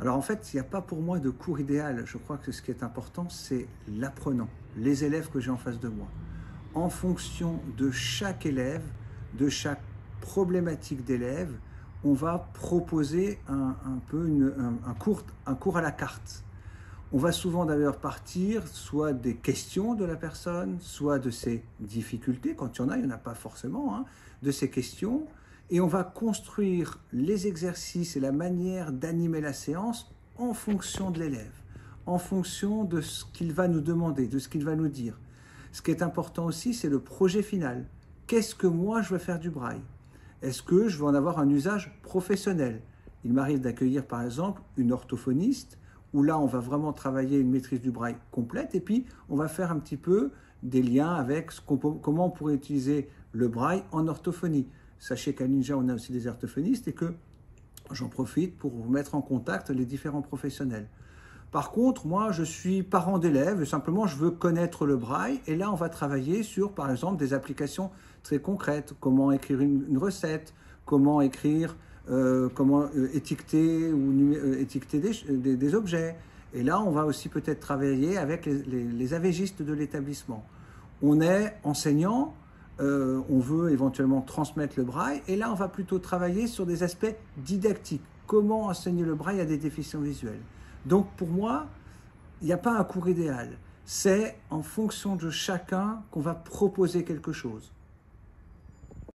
Alors en fait, il n'y a pas pour moi de cours idéal. Je crois que ce qui est important, c'est l'apprenant, les élèves que j'ai en face de moi. En fonction de chaque élève, de chaque problématique d'élève, on va proposer un peu un cours à la carte. On va souvent d'ailleurs partir soit des questions de la personne, soit de ses difficultés, quand il y en a pas forcément, hein, de ses questions, et on va construire les exercices et la manière d'animer la séance en fonction de l'élève, en fonction de ce qu'il va nous demander, de ce qu'il va nous dire. Ce qui est important aussi, c'est le projet final. Qu'est-ce que moi je veux faire du braille? Est-ce que je veux en avoir un usage professionnel? Il m'arrive d'accueillir par exemple une orthophoniste où là on va vraiment travailler une maîtrise du braille complète et puis on va faire un petit peu des liens avec comment on pourrait utiliser le braille en orthophonie. Sachez qu'à Ninja on a aussi des orthophonistes et que j'en profite pour vous mettre en contact les différents professionnels. Par contre, moi, je suis parent d'élèves et simplement, je veux connaître le braille. Et là, on va travailler sur, par exemple, des applications très concrètes. Comment écrire une recette, comment écrire, comment étiqueter ou étiqueter des objets. Et là, on va aussi peut-être travailler avec les AVGistes de l'établissement. On est enseignant, on veut éventuellement transmettre le braille. Et là, on va plutôt travailler sur des aspects didactiques. Comment enseigner le braille à des déficients visuels. Donc pour moi, il n'y a pas un cours idéal. C'est en fonction de chacun qu'on va proposer quelque chose.